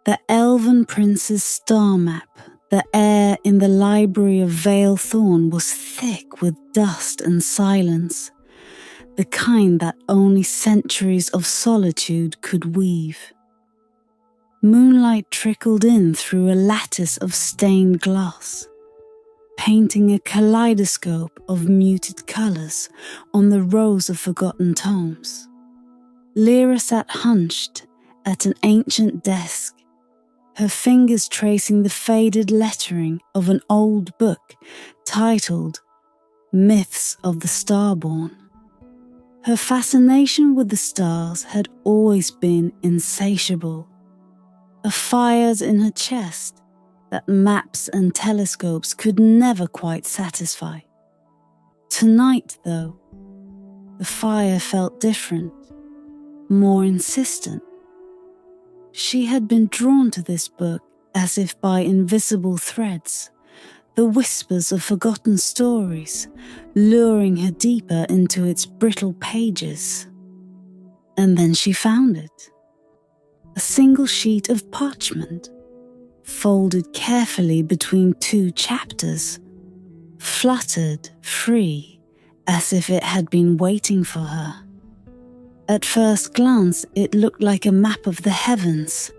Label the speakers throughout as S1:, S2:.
S1: The elven prince's star map. The air in the library of Vale Thorn was thick with dust and silence, the kind that only centuries of solitude could weave. Moonlight trickled in through a lattice of stained glass, painting a kaleidoscope of muted colours on the rows of forgotten tomes. Lirith sat hunched at an ancient desk, her fingers tracing the faded lettering of an old book titled Myths of the Starborn. Her fascination with the stars had always been insatiable, a fire in her chest that maps and telescopes could never quite satisfy. Tonight, though, the fire felt different, more insistent. She had been drawn to this book as if by invisible threads, the whispers of forgotten stories, luring her deeper into its brittle pages. And then she found it. A single sheet of parchment, folded carefully between two chapters, fluttered free as if it had been waiting for her. At first glance, it looked like a map of the heavens,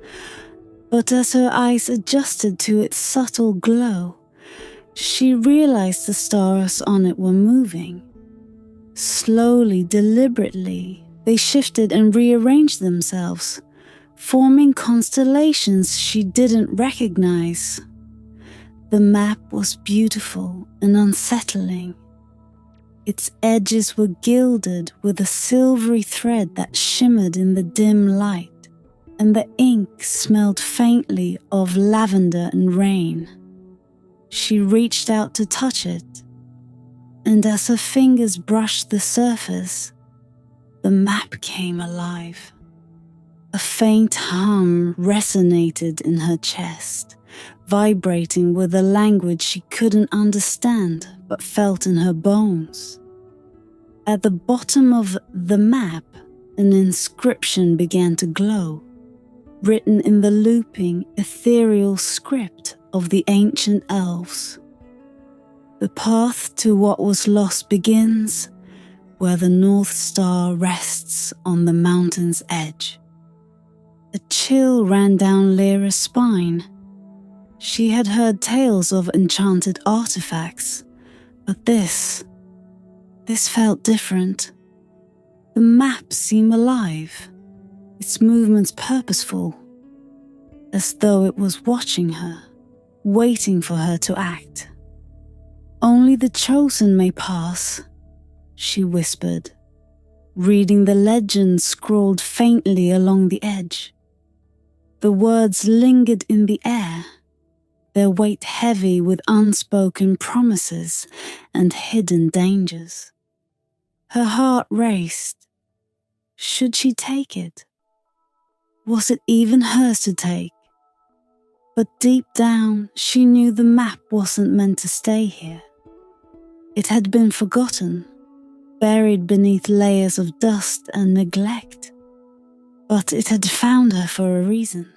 S1: but as her eyes adjusted to its subtle glow, she realized the stars on it were moving. Slowly, deliberately, they shifted and rearranged themselves, forming constellations she didn't recognize. The map was beautiful and unsettling. Its edges were gilded with a silvery thread that shimmered in the dim light, and the ink smelled faintly of lavender and rain. She reached out to touch it, and as her fingers brushed the surface, the map came alive. A faint hum resonated in her chest, vibrating with a language she couldn't understand but felt in her bones. At the bottom of the map, an inscription began to glow, written in the looping, ethereal script of the ancient elves. The path to what was lost begins where the North Star rests on the mountain's edge. A chill ran down Lirith's spine. She had heard tales of enchanted artifacts, but this felt different. The map seemed alive, its movements purposeful, as though it was watching her, waiting for her to act. "Only the chosen may pass," she whispered, reading the legend scrawled faintly along the edge. The words lingered in the air, their weight heavy with unspoken promises and hidden dangers. Her heart raced. Should she take it? Was it even hers to take? But deep down, she knew the map wasn't meant to stay here. It had been forgotten, buried beneath layers of dust and neglect. But it had found her for a reason.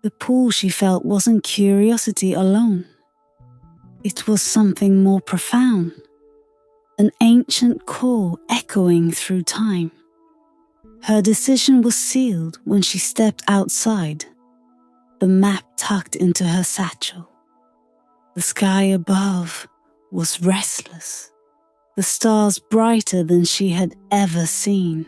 S1: The pull she felt wasn't curiosity alone. It was something more profound, an ancient call echoing through time. Her decision was sealed when she stepped outside, the map tucked into her satchel. The sky above was restless, the stars brighter than she had ever seen.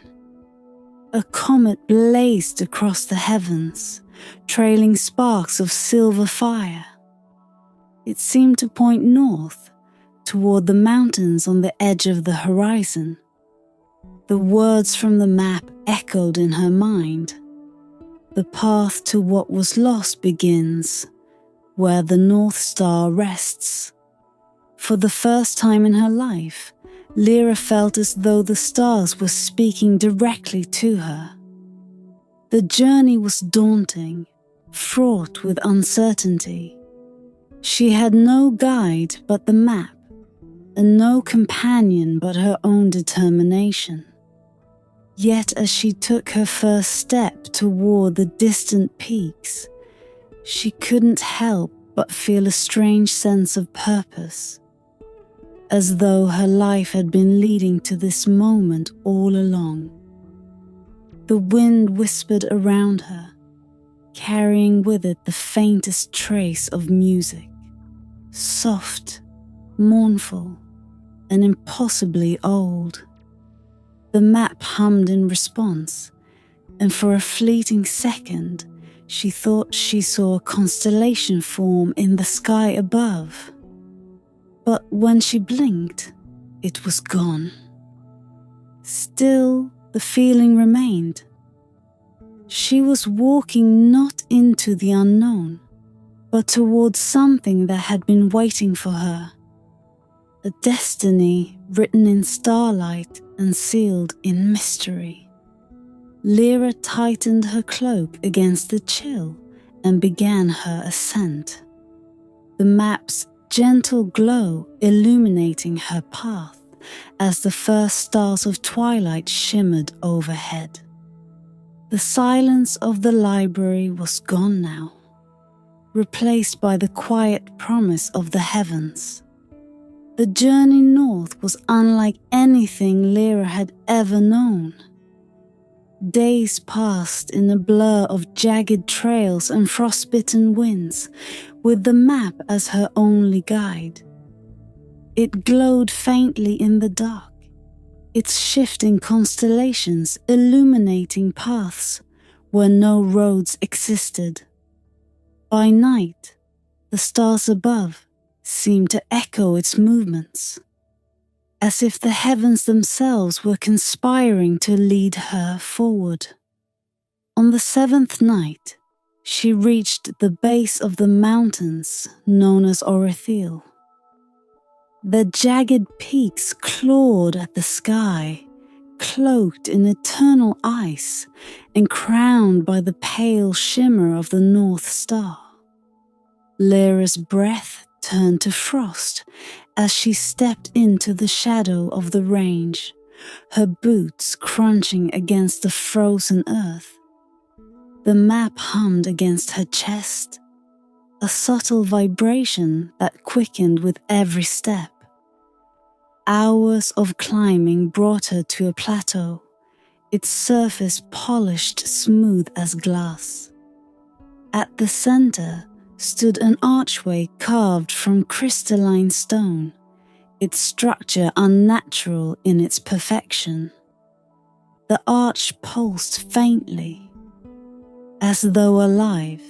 S1: A comet blazed across the heavens, trailing sparks of silver fire. It seemed to point north, toward the mountains on the edge of the horizon. The words from the map echoed in her mind. The path to what was lost begins where the North Star rests. For the first time in her life, Lirith felt as though the stars were speaking directly to her. The journey was daunting, fraught with uncertainty. She had no guide but the map, and no companion but her own determination. Yet as she took her first step toward the distant peaks, she couldn't help but feel a strange sense of purpose, as though her life had been leading to this moment all along. The wind whispered around her, carrying with it the faintest trace of music, soft, mournful, and impossibly old. The map hummed in response, and for a fleeting second, she thought she saw a constellation form in the sky above. But when she blinked, it was gone. Still, the feeling remained. She was walking not into the unknown, but towards something that had been waiting for her. A destiny written in starlight and sealed in mystery. Lirith tightened her cloak against the chill and began her ascent, the map's gentle glow illuminating her path as the first stars of twilight shimmered overhead. The silence of the library was gone now, replaced by the quiet promise of the heavens. The journey north was unlike anything Lirith had ever known. Days passed in a blur of jagged trails and frostbitten winds, with the map as her only guide. It glowed faintly in the dark, its shifting constellations illuminating paths where no roads existed. By night, the stars above seemed to echo its movements, as if the heavens themselves were conspiring to lead her forward. On the seventh night, she reached the base of the mountains known as Arbereternal. Their jagged peaks clawed at the sky, cloaked in eternal ice and crowned by the pale shimmer of the North Star. Lirith's breath turned to frost as she stepped into the shadow of the range, her boots crunching against the frozen earth. The map hummed against her chest, a subtle vibration that quickened with every step. Hours of climbing brought her to a plateau, its surface polished smooth as glass. At the center stood an archway carved from crystalline stone, its structure unnatural in its perfection. The arch pulsed faintly, as though alive,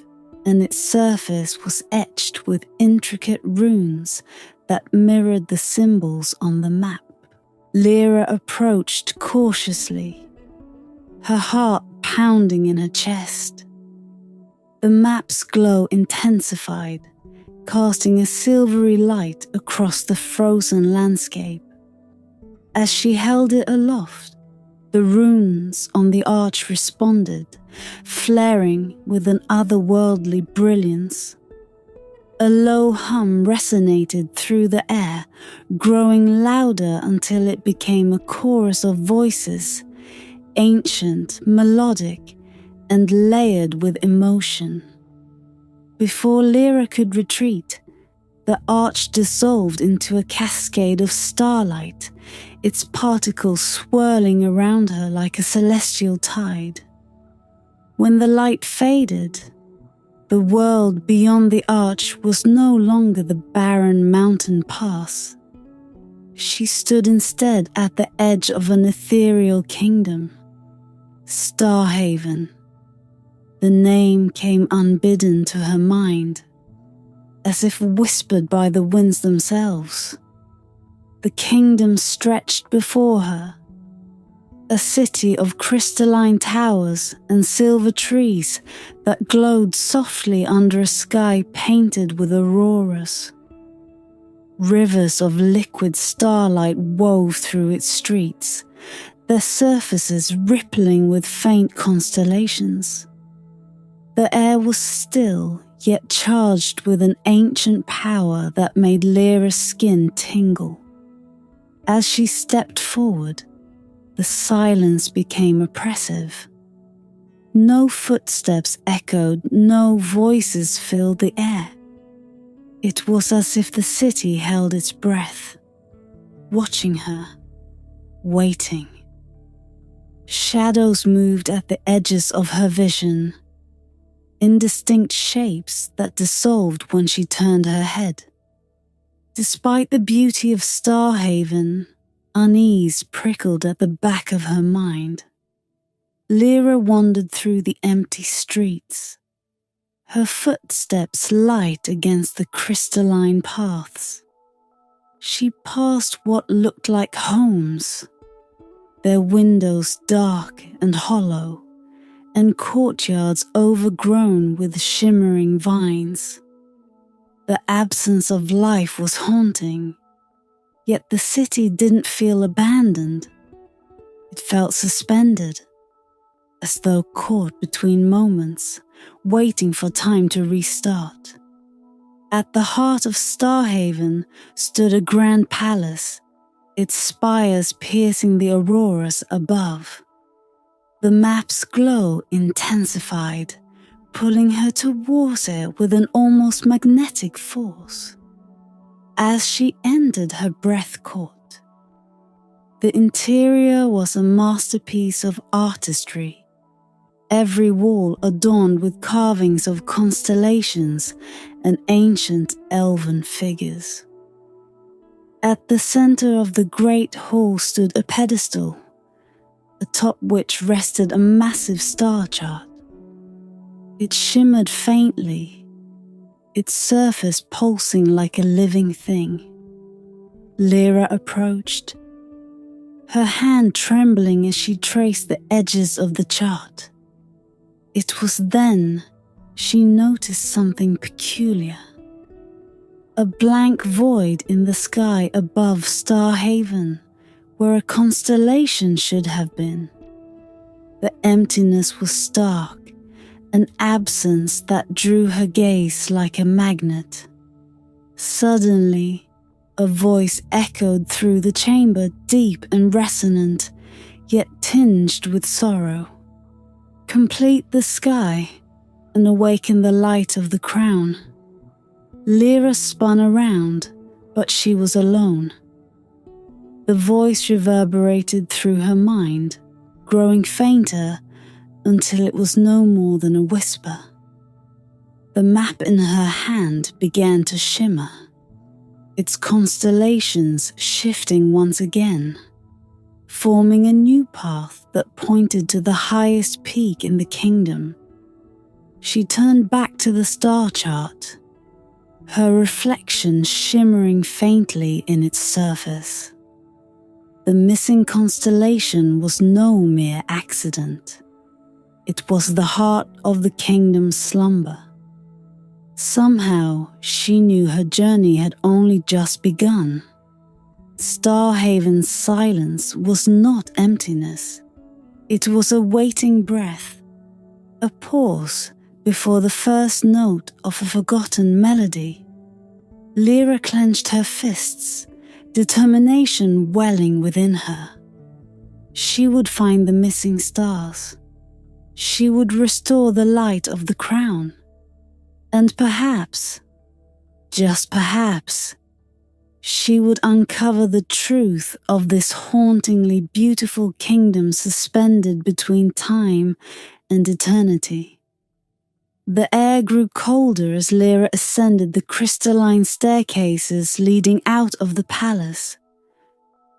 S1: and its surface was etched with intricate runes that mirrored the symbols on the map. Lirith approached cautiously, her heart pounding in her chest. The map's glow intensified, casting a silvery light across the frozen landscape. As she held it aloft, the runes on the arch responded, flaring with an otherworldly brilliance. A low hum resonated through the air, growing louder until it became a chorus of voices, ancient, melodic, and layered with emotion. Before Lirith could retreat, the arch dissolved into a cascade of starlight, its particles swirling around her like a celestial tide. When the light faded, the world beyond the arch was no longer the barren mountain pass. She stood instead at the edge of an ethereal kingdom, Starhaven. The name came unbidden to her mind, as if whispered by the winds themselves. The kingdom stretched before her, a city of crystalline towers and silver trees that glowed softly under a sky painted with auroras. Rivers of liquid starlight wove through its streets, their surfaces rippling with faint constellations. The air was still, yet charged with an ancient power that made Lirith's skin tingle. As she stepped forward, the silence became oppressive. No footsteps echoed, no voices filled the air. It was as if the city held its breath, watching her, waiting. Shadows moved at the edges of her vision, indistinct shapes that dissolved when she turned her head. Despite the beauty of Starhaven, unease prickled at the back of her mind. Lyra wandered through the empty streets, her footsteps light against the crystalline paths. She passed what looked like homes, their windows dark and hollow, and courtyards overgrown with shimmering vines. The absence of life was haunting, yet the city didn't feel abandoned. It felt suspended, as though caught between moments, waiting for time to restart. At the heart of Starhaven stood a grand palace, its spires piercing the auroras above. The map's glow intensified, pulling her towards it with an almost magnetic force. As she entered, her breath caught. The interior was a masterpiece of artistry, every wall adorned with carvings of constellations and ancient elven figures. At the center of the great hall stood a pedestal, atop which rested a massive star chart. It shimmered faintly, its surface pulsing like a living thing. Lyra approached, her hand trembling as she traced the edges of the chart. It was then she noticed something peculiar. A blank void in the sky above Starhaven, where a constellation should have been. The emptiness was stark, an absence that drew her gaze like a magnet. Suddenly, a voice echoed through the chamber, deep and resonant, yet tinged with sorrow. Complete the sky and awaken the light of the crown. Lyra spun around, but she was alone. The voice reverberated through her mind, growing fainter until it was no more than a whisper. The map in her hand began to shimmer, its constellations shifting once again, forming a new path that pointed to the highest peak in the kingdom. She turned back to the star chart, her reflection shimmering faintly in its surface. The missing constellation was no mere accident. It was the heart of the kingdom's slumber. Somehow, she knew her journey had only just begun. Starhaven's silence was not emptiness. It was a waiting breath, a pause before the first note of a forgotten melody. Lyra clenched her fists, determination welling within her. She would find the missing stars. She would restore the light of the crown. And perhaps, just perhaps, she would uncover the truth of this hauntingly beautiful kingdom suspended between time and eternity. The air grew colder as Lyra ascended the crystalline staircases leading out of the palace,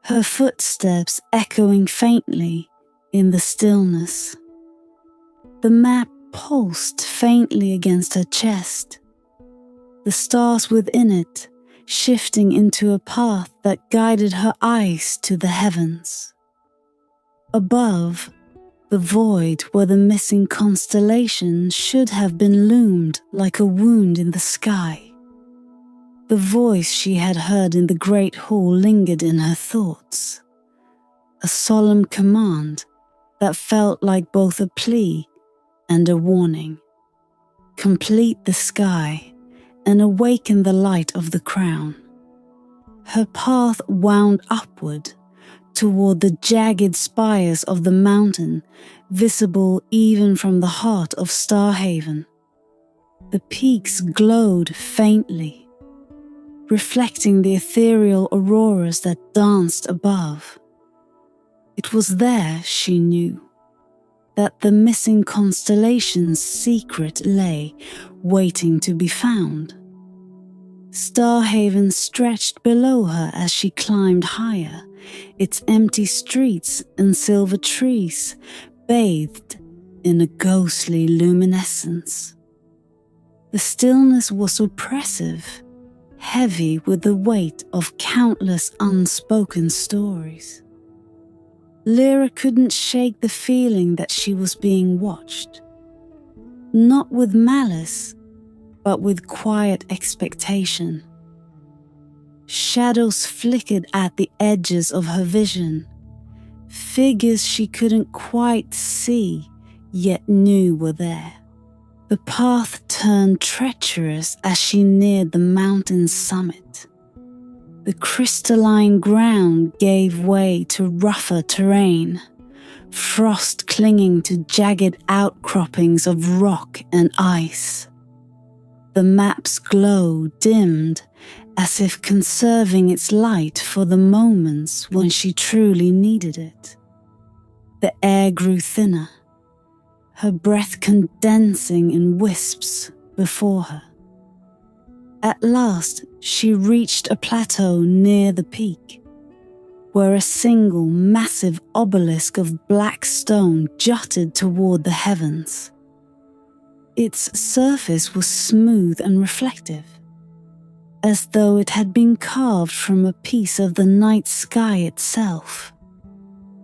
S1: her footsteps echoing faintly in the stillness. The map pulsed faintly against her chest, the stars within it shifting into a path that guided her eyes to the heavens. Above, the void where the missing constellation should have been loomed like a wound in the sky. The voice she had heard in the great hall lingered in her thoughts, a solemn command that felt like both a plea and a warning. Complete the sky and awaken the light of the crown. Her path wound upward, toward the jagged spires of the mountain, visible even from the heart of Starhaven. The peaks glowed faintly, reflecting the ethereal auroras that danced above. It was there, she knew, that the missing constellation's secret lay, waiting to be found. Starhaven stretched below her as she climbed higher, its empty streets and silver trees bathed in a ghostly luminescence. The stillness was oppressive, heavy with the weight of countless unspoken stories. Lyra couldn't shake the feeling that she was being watched. Not with malice, but with quiet expectation. Shadows flickered at the edges of her vision, figures she couldn't quite see, yet knew were there. The path turned treacherous as she neared the mountain's summit. The crystalline ground gave way to rougher terrain, frost clinging to jagged outcroppings of rock and ice. The map's glow dimmed, as if conserving its light for the moments when she truly needed it. The air grew thinner, her breath condensing in wisps before her. At last, she reached a plateau near the peak, where a single massive obelisk of black stone jutted toward the heavens. Its surface was smooth and reflective, as though it had been carved from a piece of the night sky itself.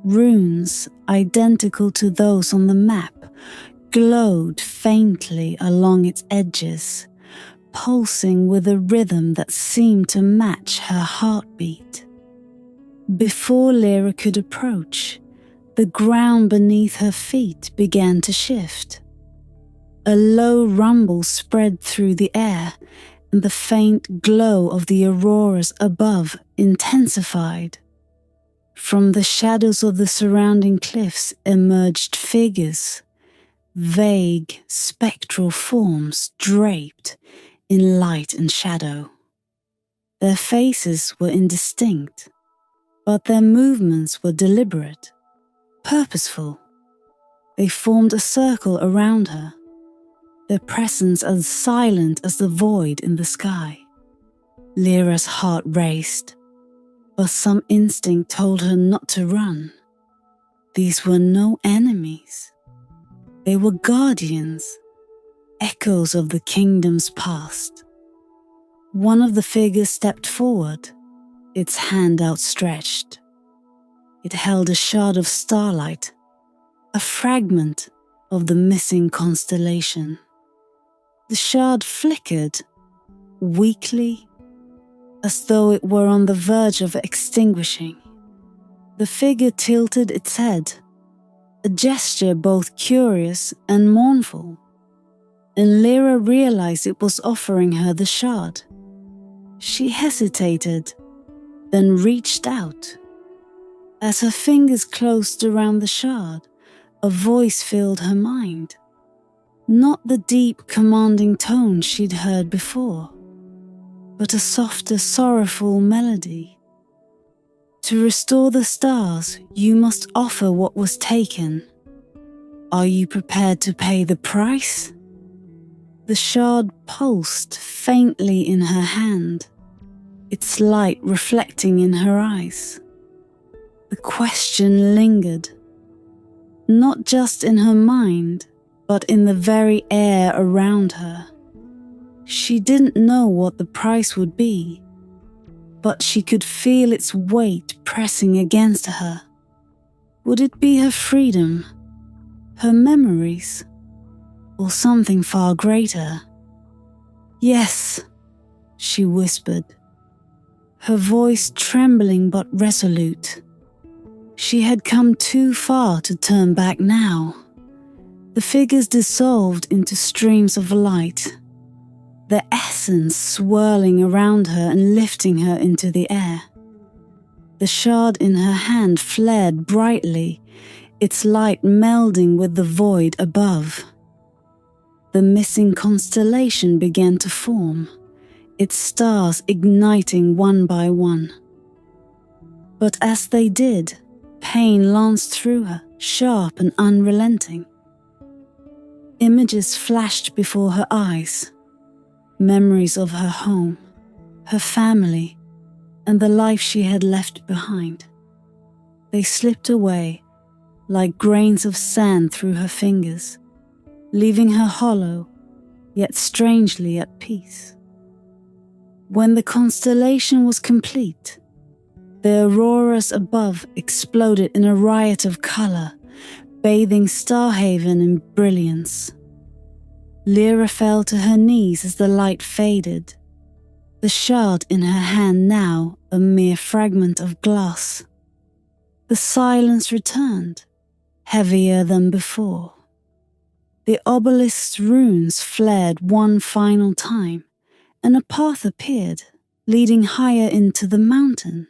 S1: Runes, identical to those on the map, glowed faintly along its edges, pulsing with a rhythm that seemed to match her heartbeat. Before Lyra could approach, the ground beneath her feet began to shift. A low rumble spread through the air, and the faint glow of the auroras above intensified. From the shadows of the surrounding cliffs emerged figures, vague, spectral forms draped in light and shadow. Their faces were indistinct, but their movements were deliberate, purposeful. They formed a circle around her, their presence as silent as the void in the sky. Lyra's heart raced, but some instinct told her not to run. These were no enemies. They were guardians, echoes of the kingdom's past. One of the figures stepped forward, its hand outstretched. It held a shard of starlight, a fragment of the missing constellation. The shard flickered, weakly, as though it were on the verge of extinguishing. The figure tilted its head, a gesture both curious and mournful, and Lyra realized it was offering her the shard. She hesitated, then reached out. As her fingers closed around the shard, a voice filled her mind. Not the deep, commanding tone she'd heard before, but a softer, sorrowful melody. To restore the stars, you must offer what was taken. Are you prepared to pay the price? The shard pulsed faintly in her hand, its light reflecting in her eyes. The question lingered, not just in her mind, but in the very air around her. She didn't know what the price would be, but she could feel its weight pressing against her. Would it be her freedom, her memories, or something far greater? Yes, she whispered, her voice trembling but resolute. She had come too far to turn back now. The figures dissolved into streams of light, their essence swirling around her and lifting her into the air. The shard in her hand flared brightly, its light melding with the void above. The missing constellation began to form, its stars igniting one by one. But as they did, pain lanced through her, sharp and unrelenting. Images flashed before her eyes, memories of her home, her family, and the life she had left behind. They slipped away like grains of sand through her fingers, leaving her hollow, yet strangely at peace. When the constellation was complete, the auroras above exploded in a riot of color, bathing Starhaven in brilliance. Lirith fell to her knees as the light faded, the shard in her hand now a mere fragment of glass. The silence returned, heavier than before. The obelisk's runes flared one final time, and a path appeared, leading higher into the mountain.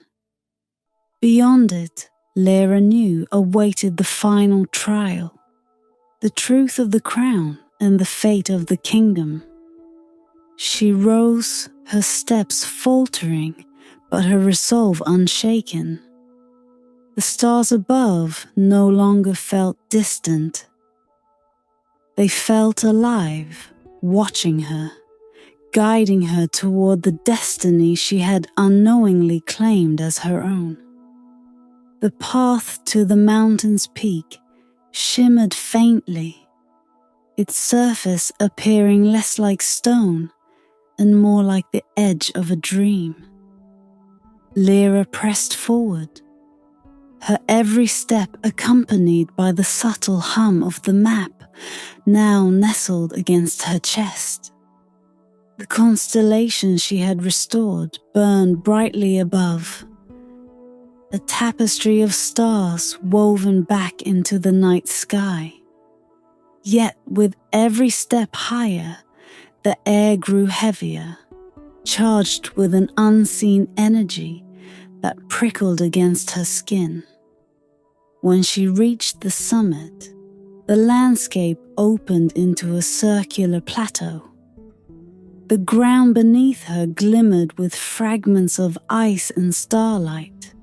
S1: Beyond it, Lirith knew awaited the final trial, the truth of the crown and the fate of the kingdom. She rose, her steps faltering, but her resolve unshaken. The stars above no longer felt distant. They felt alive, watching her, guiding her toward the destiny she had unknowingly claimed as her own. The path to the mountain's peak shimmered faintly, its surface appearing less like stone and more like the edge of a dream. Lirith pressed forward, her every step accompanied by the subtle hum of the map now nestled against her chest. The constellation she had restored burned brightly above, a tapestry of stars woven back into the night sky. Yet with every step higher, the air grew heavier, charged with an unseen energy that prickled against her skin. When she reached the summit, the landscape opened into a circular plateau. The ground beneath her glimmered with fragments of ice and starlight,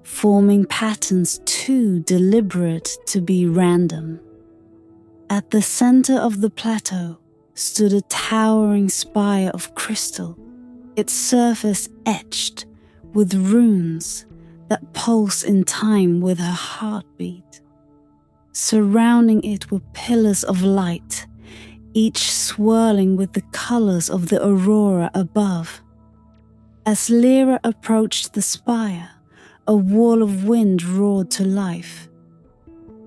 S1: forming patterns too deliberate to be random. At the center of the plateau stood a towering spire of crystal, its surface etched with runes that pulse in time with her heartbeat. Surrounding it were pillars of light, each swirling with the colors of the aurora above. As Lirith approached the spire, a wall of wind roared to life.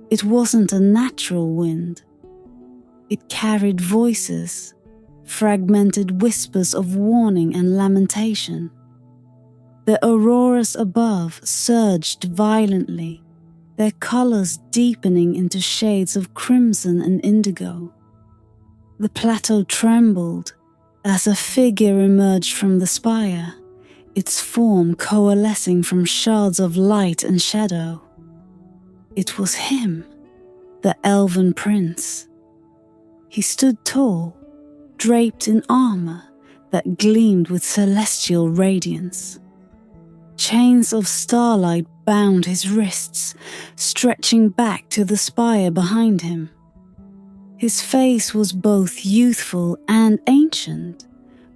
S1: It wasn't a natural wind. It carried voices, fragmented whispers of warning and lamentation. The auroras above surged violently, their colors deepening into shades of crimson and indigo. The plateau trembled as a figure emerged from the spire, its form coalescing from shards of light and shadow. It was him, the elven prince. He stood tall, draped in armor that gleamed with celestial radiance. Chains of starlight bound his wrists, stretching back to the spire behind him. His face was both youthful and ancient,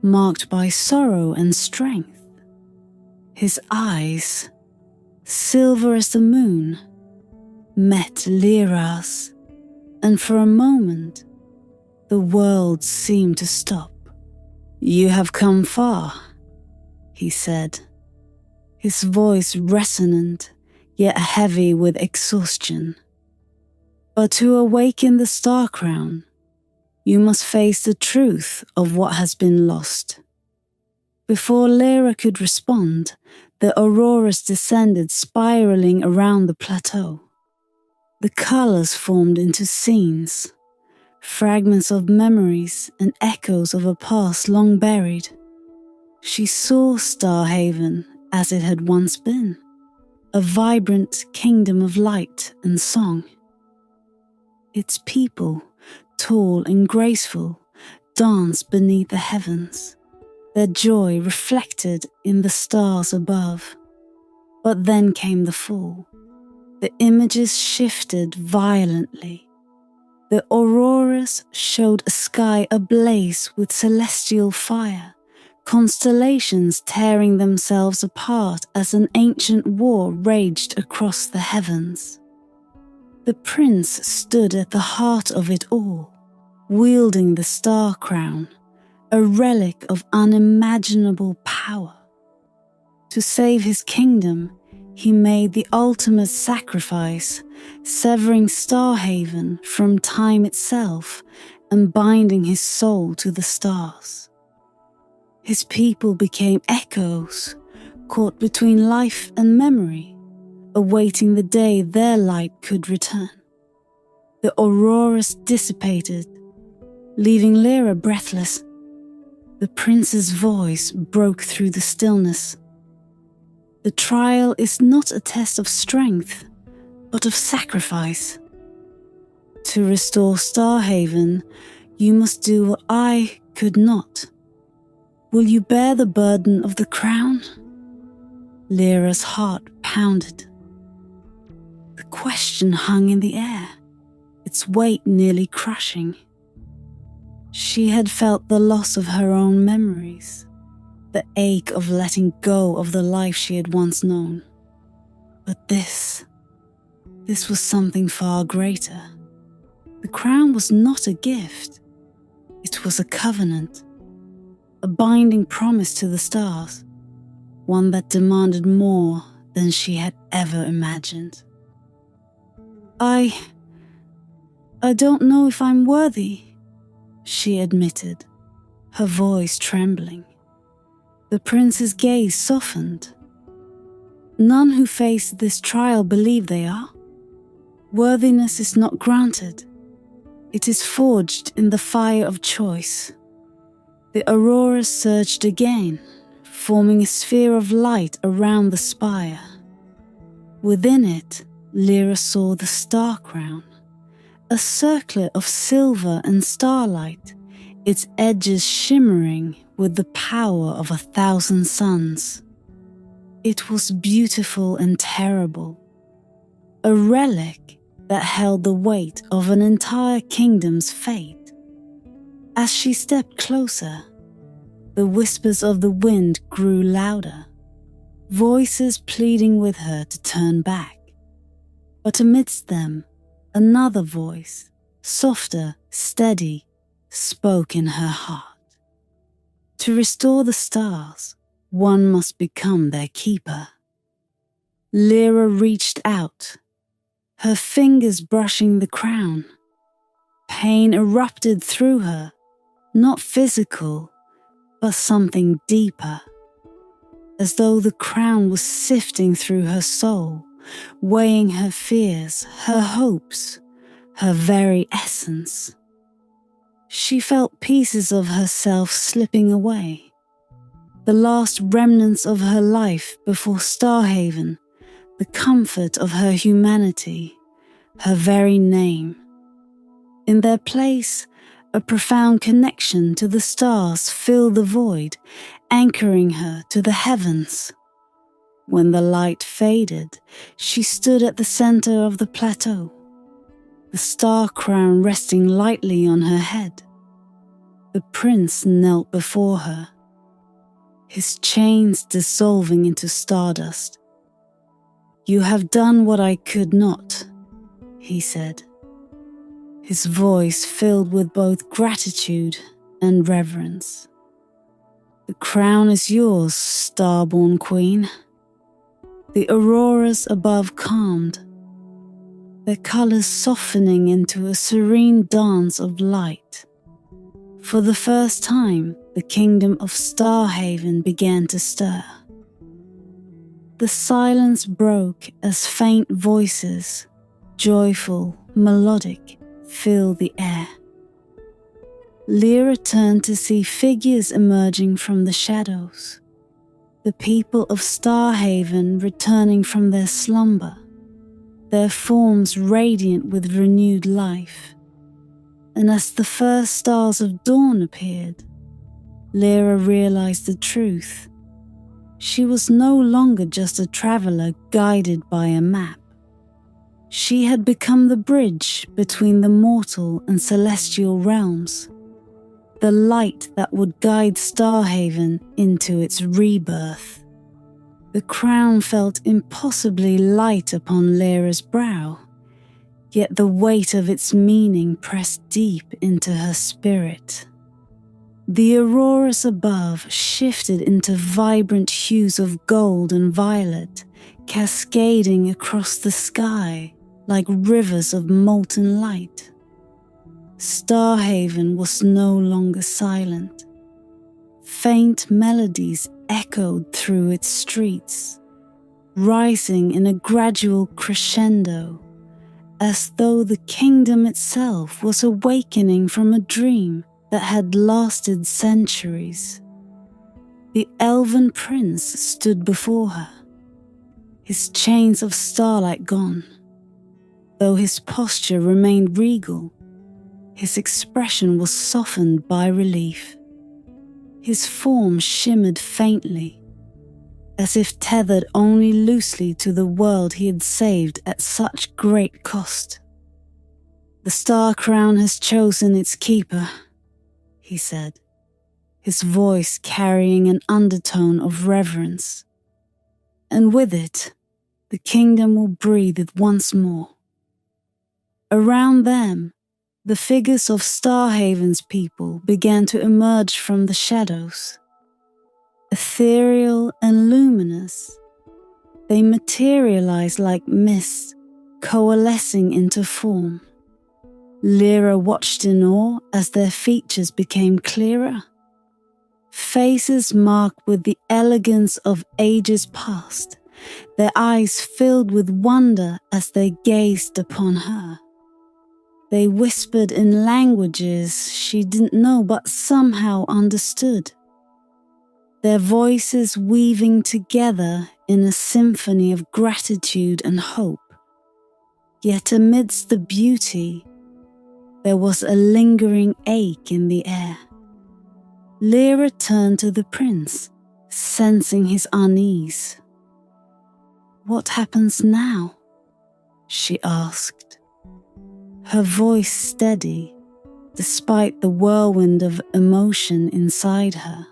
S1: marked by sorrow and strength. His eyes, silver as the moon, met Lirith's, and for a moment, the world seemed to stop. "You have come far," he said, his voice resonant yet heavy with exhaustion. "But to awaken the star crown, you must face the truth of what has been lost." Before Lirith could respond, the auroras descended, spiraling around the plateau. The colors formed into scenes, fragments of memories and echoes of a past long buried. She saw Starhaven as it had once been, a vibrant kingdom of light and song. Its people, tall and graceful, danced beneath the heavens, their joy reflected in the stars above. But then came the fall. The images shifted violently. The auroras showed a sky ablaze with celestial fire, constellations tearing themselves apart as an ancient war raged across the heavens. The prince stood at the heart of it all, wielding the star crown, a relic of unimaginable power. To save his kingdom, he made the ultimate sacrifice, severing Starhaven from time itself and binding his soul to the stars. His people became echoes, caught between life and memory, awaiting the day their light could return. The auroras dissipated, leaving Lyra breathless. The prince's voice broke through the stillness. The trial is not a test of strength, but of sacrifice. To restore Starhaven, you must do what I could not. Will you bear the burden of the crown? Lyra's heart pounded. The question hung in the air, its weight nearly crushing. She had felt the loss of her own memories, the ache of letting go of the life she had once known. But this was something far greater. The crown was not a gift. It was a covenant, a binding promise to the stars, one that demanded more than she had ever imagined. I don't know if I'm worthy, she admitted, her voice trembling. The prince's gaze softened. None who face this trial believe they are. Worthiness is not granted. It is forged in the fire of choice. The aurora surged again, forming a sphere of light around the spire. Within it, Lyra saw the star crown, a circlet of silver and starlight, its edges shimmering with the power of 1,000 suns. It was beautiful and terrible, a relic that held the weight of an entire kingdom's fate. As she stepped closer, the whispers of the wind grew louder, voices pleading with her to turn back. But amidst them, another voice, softer, steady, spoke in her heart. To restore the stars, one must become their keeper. Lyra reached out, her fingers brushing the crown. Pain erupted through her, not physical, but something deeper, as though the crown was sifting through her soul, weighing her fears, her hopes, her very essence. She felt pieces of herself slipping away, the last remnants of her life before Starhaven, the comfort of her humanity, her very name. In their place, a profound connection to the stars filled the void, anchoring her to the heavens. When the light faded, she stood at the center of the plateau, the star crown resting lightly on her head. The prince knelt before her, his chains dissolving into stardust. "You have done what I could not," he said, his voice filled with both gratitude and reverence. "The crown is yours, star-born queen." The auroras above calmed, their colors softening into a serene dance of light. For the first time, the kingdom of Starhaven began to stir. The silence broke as faint voices, joyful, melodic, filled the air. Lyra turned to see figures emerging from the shadows. the people of Starhaven returning from their slumber, their forms radiant with renewed life. And as the first stars of dawn appeared, Lyra realized the truth. She was no longer just a traveler guided by a map. She had become the bridge between the mortal and celestial realms, the light that would guide Starhaven into its rebirth. The crown felt impossibly light upon Lyra's brow, yet the weight of its meaning pressed deep into her spirit. The auroras above shifted into vibrant hues of gold and violet, cascading across the sky like rivers of molten light. Starhaven was no longer silent. Faint melodies echoed through its streets, rising in a gradual crescendo, as though the kingdom itself was awakening from a dream that had lasted centuries. The elven prince stood before her, his chains of starlight gone. Though his posture remained regal, his expression was softened by relief. His form shimmered faintly, as if tethered only loosely to the world he had saved at such great cost. "The star crown has chosen its keeper," he said, his voice carrying an undertone of reverence. "And with it, the kingdom will breathe it once more." Around them, the figures of Starhaven's people began to emerge from the shadows. Ethereal and luminous, they materialized like mist, coalescing into form. Lyra watched in awe as their features became clearer. Faces marked with the elegance of ages past, their eyes filled with wonder as they gazed upon her. They whispered in languages she didn't know but somehow understood, their voices weaving together in a symphony of gratitude and hope. Yet amidst the beauty, there was a lingering ache in the air. Lyra turned to the prince, sensing his unease. "What happens now?" she asked, her voice steady despite the whirlwind of emotion inside her.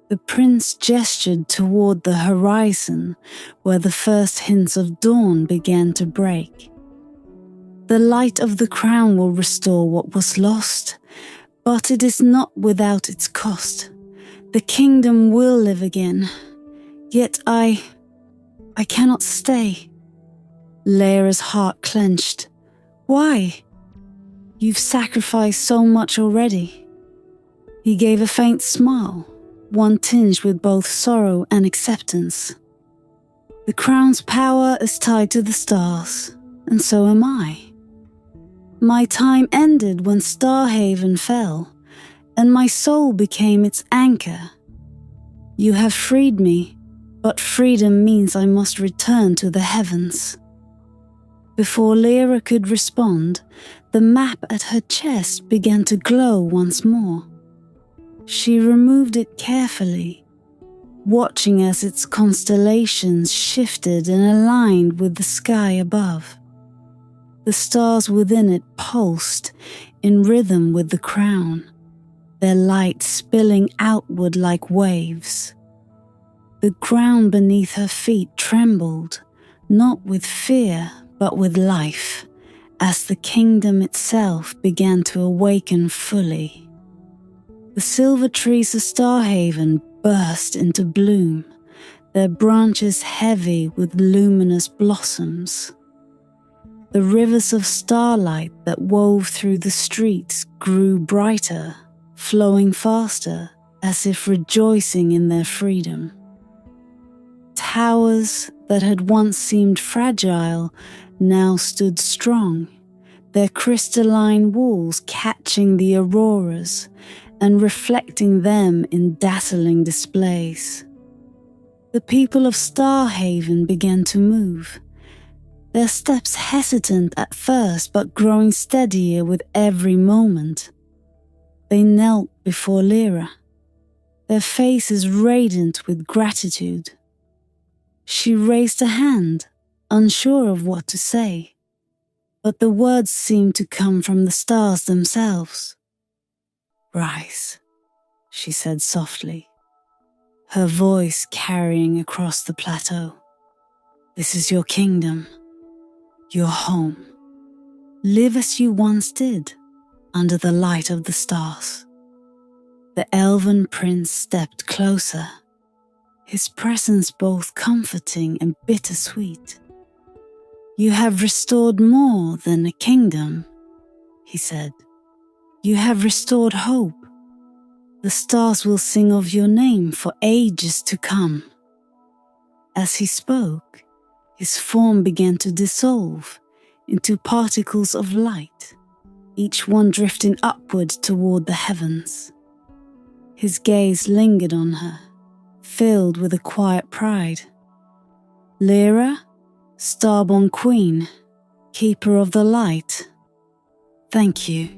S1: The prince gestured toward the horizon where the first hints of dawn began to break. "The light of the crown will restore what was lost, but it is not without its cost. The kingdom will live again, yet I cannot stay." Lyra's heart clenched. "Why? You've sacrificed so much already." He gave a faint smile, one tinged with both sorrow and acceptance. "The crown's power is tied to the stars, and so am I. My time ended when Starhaven fell, and my soul became its anchor. You have freed me, but freedom means I must return to the heavens." Before Lyra could respond, the map at her chest began to glow once more. She removed it carefully, watching as its constellations shifted and aligned with the sky above. The stars within it pulsed in rhythm with the crown, their light spilling outward like waves. The ground beneath her feet trembled, not with fear but with life, as the kingdom itself began to awaken fully. The silver trees of Starhaven burst into bloom, their branches heavy with luminous blossoms. The rivers of starlight that wove through the streets grew brighter, flowing faster, as if rejoicing in their freedom. Towers that had once seemed fragile now stood strong, their crystalline walls catching the auroras and reflecting them in dazzling displays. The people of Starhaven began to move, their steps hesitant at first but growing steadier with every moment. They knelt before Lirith, their faces radiant with gratitude. She raised a hand, unsure of what to say, but the words seemed to come from the stars themselves. "Rise," she said softly, her voice carrying across the plateau. "This is your kingdom, your home. Live as you once did, under the light of the stars." The elven prince stepped closer, his presence both comforting and bittersweet. "You have restored more than a kingdom," he said. "You have restored hope. The stars will sing of your name for ages to come." As he spoke, his form began to dissolve into particles of light, each one drifting upward toward the heavens. His gaze lingered on her, filled with a quiet pride. "Lirith, starborn queen, keeper of the light, thank you."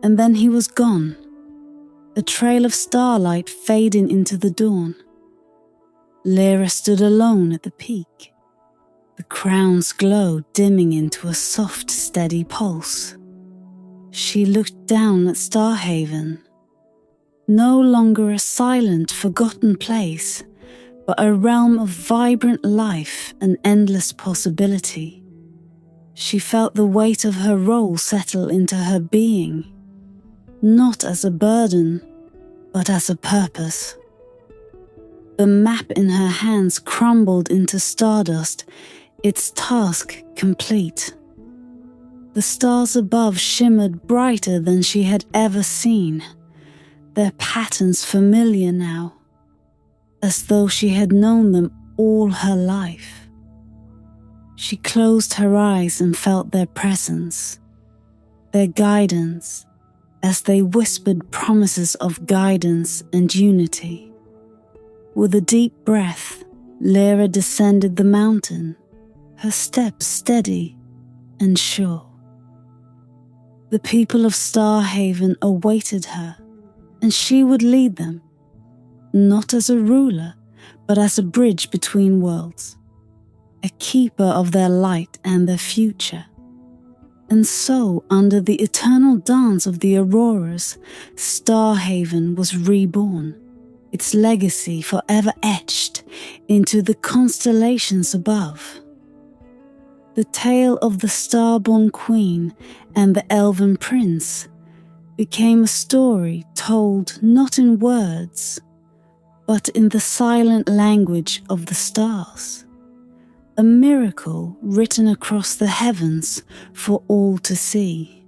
S1: And then he was gone, a trail of starlight fading into the dawn. Lirith stood alone at the peak, the crown's glow dimming into a soft, steady pulse. She looked down at Starhaven, no longer a silent, forgotten place, but a realm of vibrant life and endless possibility. She felt the weight of her role settle into her being, not as a burden, but as a purpose. The map in her hands crumbled into stardust, its task complete. The stars above shimmered brighter than she had ever seen, their patterns familiar now, as though she had known them all her life. She closed her eyes and felt their presence, their guidance, as they whispered promises of guidance and unity. With a deep breath, Lirith descended the mountain, her steps steady and sure. The people of Starhaven awaited her, and she would lead them, not as a ruler, but as a bridge between worlds, a keeper of their light and their future. And so, under the eternal dance of the auroras, Starhaven was reborn, its legacy forever etched into the constellations above. The tale of the starborn queen and the elven prince became a story told not in words, but in the silent language of the stars. A miracle written across the heavens for all to see.